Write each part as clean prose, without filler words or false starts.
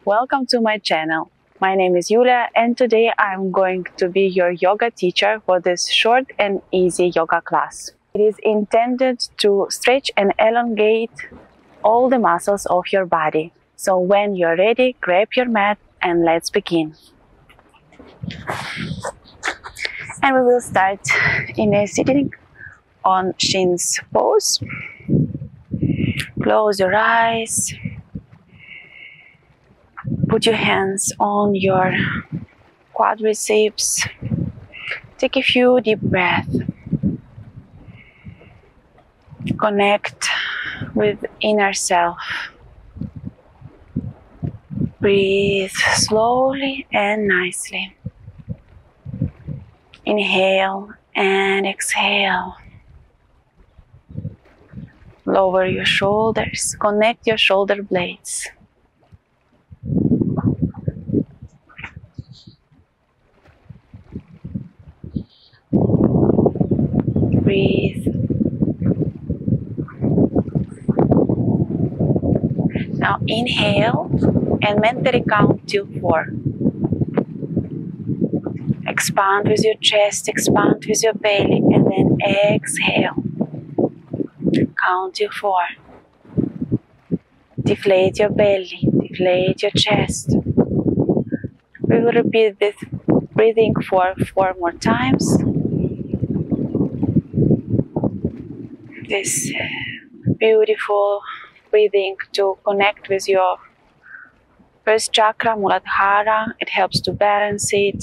Welcome to my channel. My name is Iuliia and today I'm going to be your yoga teacher for this short and easy yoga class. It is intended to stretch and elongate all the muscles of your body. So when you're ready, grab your mat and let's begin. And we will start in a sitting on shins pose. Close your eyes. Put your hands on your quadriceps. Take a few deep breaths. Connect with inner self. Breathe slowly and nicely. Inhale and exhale. Lower your shoulders. Connect your shoulder blades. Breathe. Now inhale and mentally count till 4. Expand with your chest, expand with your belly, and then exhale. Count till 4. Deflate your belly, deflate your chest. We will repeat this breathing for 4 more times. This beautiful breathing to connect with your first chakra, Muladhara. It helps to balance it.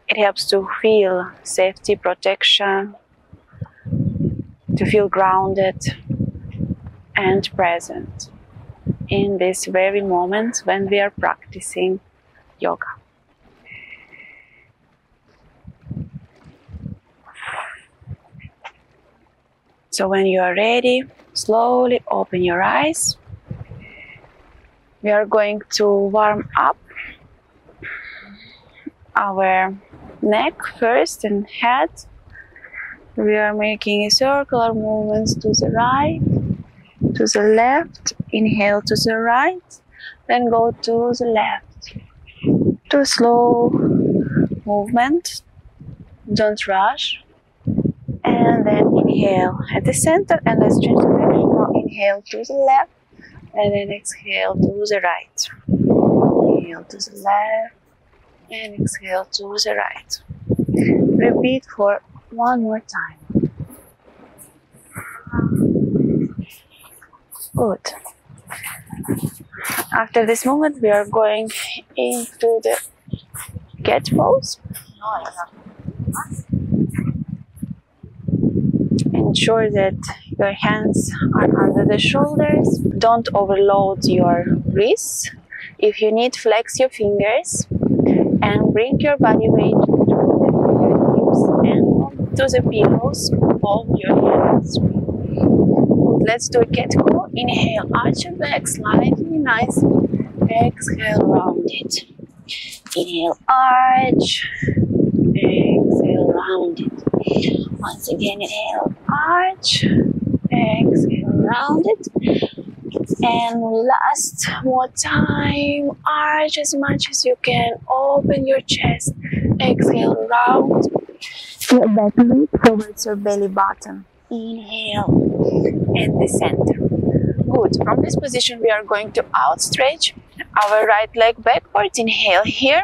It helps to feel safety, protection, to feel grounded and present in this very moment when we are practicing yoga. So when you are ready, slowly open your eyes. We are going to warm up our neck first and head. We are making a circular movements to the right, to the left. Inhale to the right, then go to the left. Two slow movement. Don't rush. And then inhale at the center and let's change direction. Now inhale to the left and then exhale to the right. Inhale to the left and exhale to the right. Repeat for 1 more time. Good. After this movement we are going into the cat pose. Ensure that your hands are under the shoulders. Don't overload your wrists. If you need, flex your fingers and bring your body weight to the fingertips and to the pillows of your hands. Let's do a cat cow. Inhale, arch your back slightly, nice. Exhale, round it. Inhale, arch. Exhale, round it. Once again, inhale, arch, exhale, round it, and last more time, arch as much as you can, open your chest, exhale, round, your back leg towards your belly button, inhale, and the center. Good, from this position we are going to outstretch our right leg backwards, inhale here,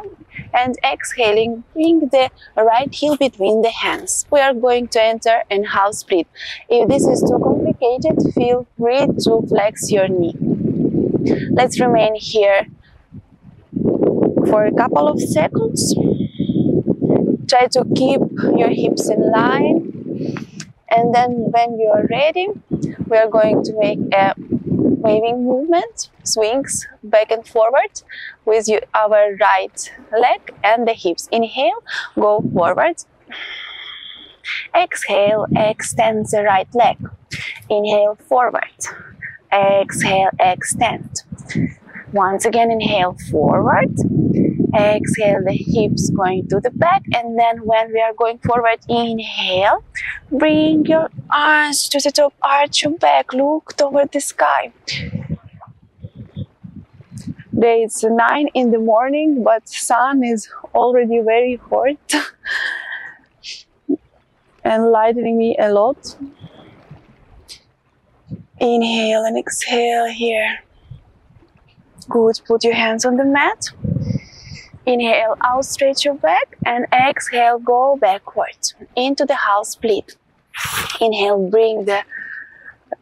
and exhaling, bring the right heel between the hands. We are going to enter in half split. If this is too complicated, feel free to flex your knee. Let's remain here for a couple of seconds. Try to keep your hips in line. And then when you are ready, we are going to make a waving movement, swings back and forward with our right leg and the hips. Inhale, go forward. Exhale, extend the right leg. Inhale, forward. Exhale, extend. Once again, inhale, forward. Exhale, the hips going to the back, and then when we are going forward, inhale, bring your arms to the top, arch your back, look toward the sky. Today it's 9 in the morning, but sun is already very hot and lightening me a lot. Inhale and exhale here. Good, put your hands on the mat. Inhale, outstretch your back, and exhale, go backwards into the half split. Inhale, bring the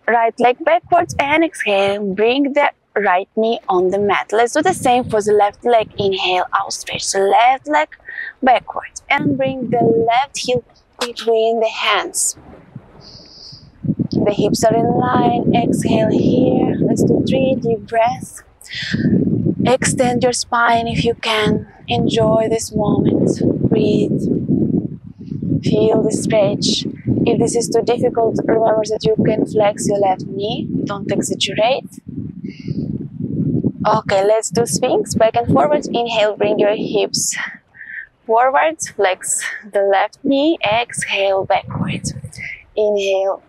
right leg backwards, and exhale, bring the right knee on the mat. Let's do the same for the left leg. Inhale, outstretch the left leg backwards, and bring the left heel between the hands. The hips are in line. Exhale here. Let's do 3 deep breaths. Extend your spine if you can. Enjoy this moment. Breathe. Feel the stretch. If this is too difficult, remember that you can flex your left knee. Don't exaggerate. Okay, let's do Sphinx. Back and forwards. Inhale, bring your hips forwards. Flex the left knee. Exhale, backwards. Inhale,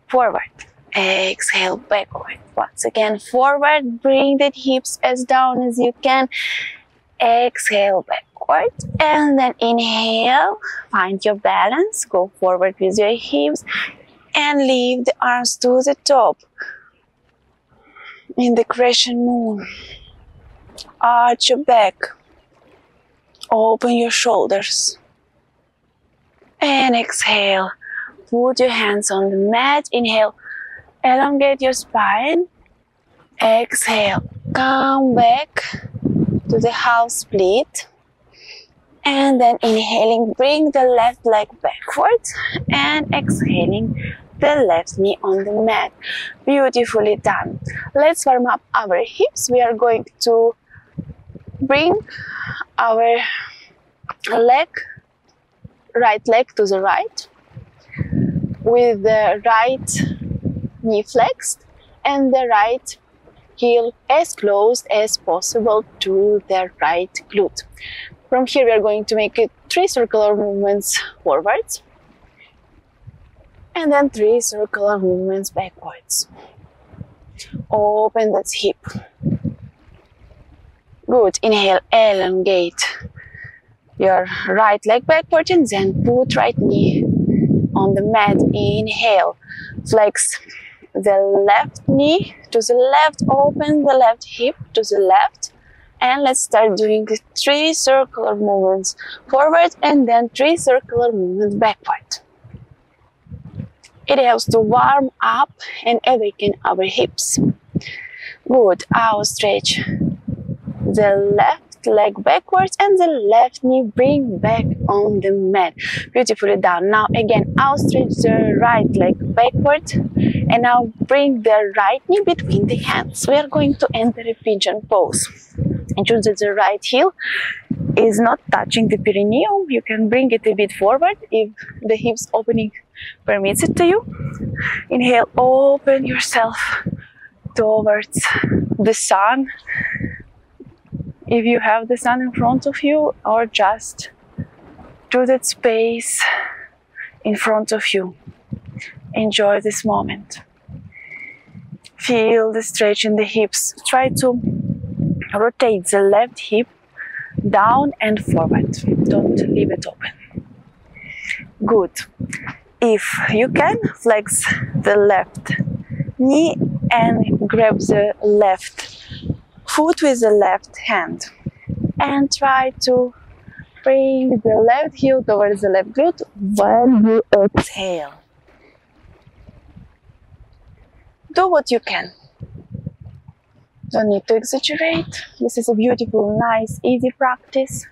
forward. Exhale, backward. Once again, forward. Bring the hips as down as you can. Exhale, backward. And then inhale. Find your balance. Go forward with your hips. And lift the arms to the top. In the crescent moon. Arch your back. Open your shoulders. And exhale. Put your hands on the mat. Inhale. Elongate your spine. Exhale. Come back to the half split. And then inhaling, bring the left leg backwards. And exhaling, the left knee on the mat. Beautifully done. Let's warm up our hips. We are going to bring our right leg to the right, with the right knee flexed and the right heel as close as possible to the right glute. From here we are going to make 3 circular movements forwards and then 3 circular movements backwards. Open that hip. Good. Inhale, elongate your right leg backwards and then put right knee on the mat. Inhale, flex the left knee to the left, open the left hip to the left, and let's start doing 3 circular movements forward and then 3 circular movements backward. It helps to warm up and awaken our hips. Good. Outstretch the left leg backwards and the left knee bring back on the mat. Beautifully done. Now again, outstretch the right leg backwards and now bring the right knee between the hands. We are going to enter a pigeon pose. Ensure that the right heel is not touching the perineum. You can bring it a bit forward if the hips opening permits it to you. Inhale, open yourself towards the sun. If you have the sun in front of you, or just to that space in front of you. Enjoy this moment. Feel the stretch in the hips. Try to rotate the left hip down and forward. Don't leave it open. Good. If you can, flex the left knee and grab the left foot with the left hand. And try to bring the left heel towards the left glute when you exhale. Do what you can. Don't need to exaggerate. This is a beautiful, nice, easy practice.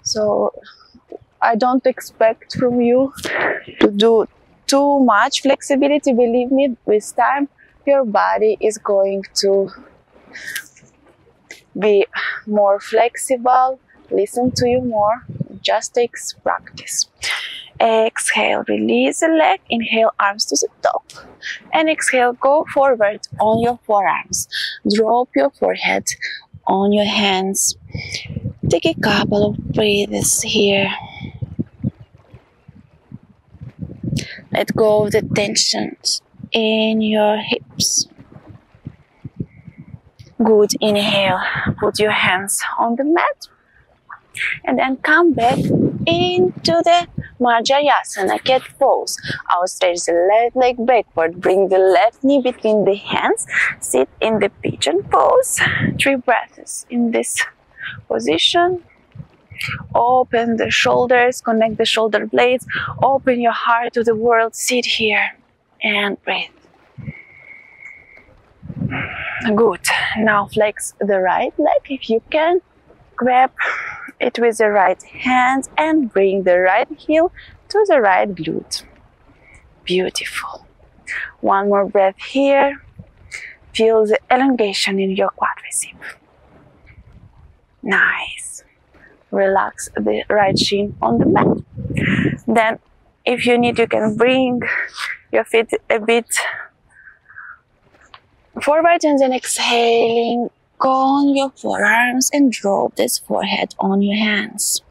So I don't expect from you to do too much flexibility. Believe me, with time your body is going to be more flexible, listen to you more. It just takes practice. Exhale, release the leg. Inhale, arms to the top. And exhale, go forward on your forearms. Drop your forehead on your hands. Take a couple of breaths here. Let go of the tensions in your hips. Good. Inhale, put your hands on the mat and then come back into the Marche, cat pose. Outstretch the left leg backward, bring the left knee between the hands, sit in the pigeon pose. 3 breaths in this position. Open the shoulders, connect the shoulder blades, open your heart to the world, sit here and breathe. Good. Now flex the right leg if you can. Grab it with the right hand and bring the right heel to the right glute. Beautiful. One more breath here. Feel the elongation in your quadricep. Nice. Relax the right shin on the mat. Then, if you need, you can bring your feet a bit forward and then exhaling, go on your forearms and drop this forehead on your hands.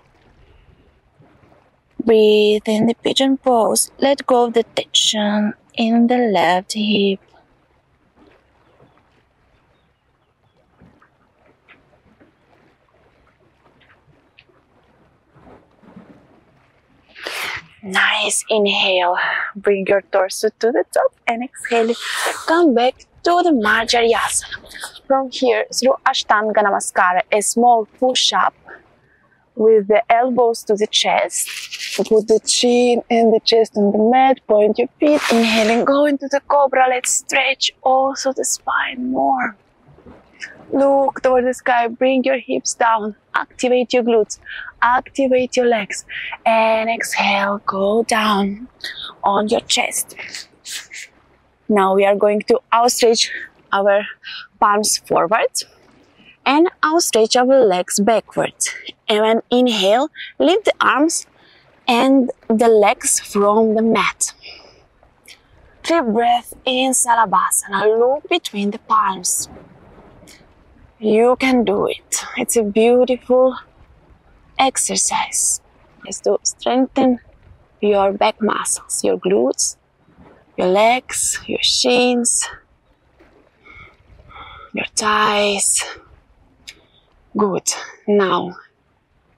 Breathe in the pigeon pose. Let go of the tension in the left hip. Nice. Inhale. Bring your torso to the top and exhale. Come back to the Marche. From here, through Ashtanga Namaskara, a small push-up with the elbows to the chest. Put the chin and the chest on the mat, point your feet, inhaling, go into the cobra. Let's stretch also the spine more. Look toward the sky, bring your hips down, activate your glutes, activate your legs, and exhale, go down on your chest. Now we are going to outstretch our palms forward and outstretch our legs backwards. And when inhale, lift the arms and the legs from the mat. 3 breaths in Salabhasana. Look between the palms. You can do it. It's a beautiful exercise. It's to strengthen your back muscles, your glutes, your legs, your shins, your thighs. Good. Now,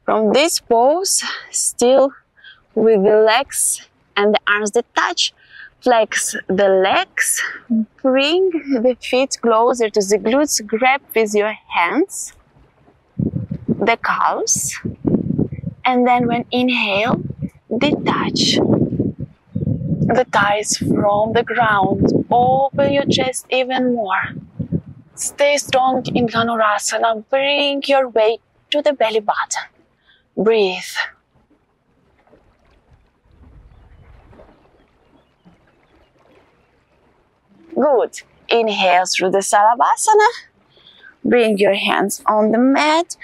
from this pose, still with the legs and the arms that touch, flex the legs, bring the feet closer to the glutes, grab with your hands the calves, and then when inhale, detach the thighs from the ground. Open your chest even more. Stay strong in Dhanurasana. Bring your weight to the belly button. Breathe. Good. Inhale through the Salabhasana. Bring your hands on the mat.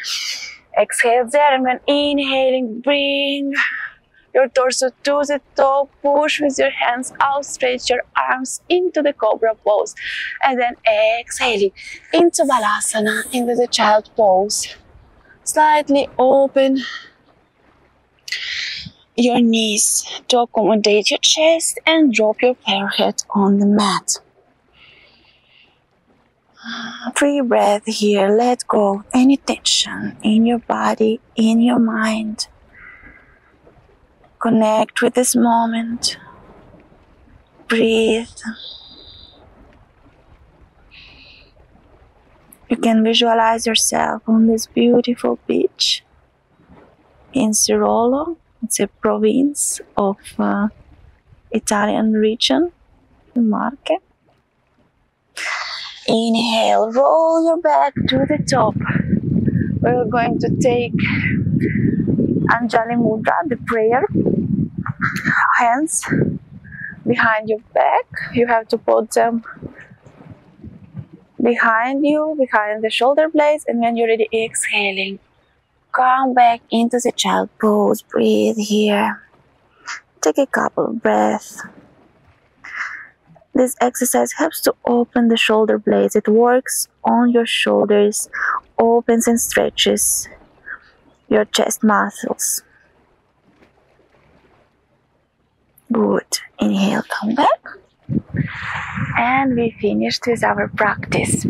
Exhale there, and when inhaling, bring your torso to the top. Push with your hands out. Stretch your arms into the cobra pose. And then exhaling into Balasana, into the child pose. Slightly open your knees to accommodate your chest and drop your forehead on the mat. 3 breaths here. Let go of any tension in your body, in your mind. Connect with this moment. Breathe. You can visualize yourself on this beautiful beach in Sirolo. It's a province of Italian region, Marche. Inhale, roll your back to the top. We're going to take Anjali Mudra, the prayer. Hands behind your back. You have to put them behind you, behind the shoulder blades, and when you're ready, exhaling. Come back into the child pose. Breathe here. Take a couple of breaths. This exercise helps to open the shoulder blades. It works on your shoulders, opens and stretches your chest muscles. Good. Inhale, come back. And we finished with our practice.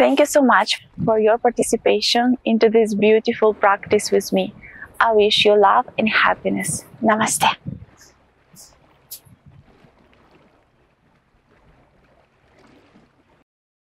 Thank you so much for your participation into this beautiful practice with me. I wish you love and happiness. Namaste.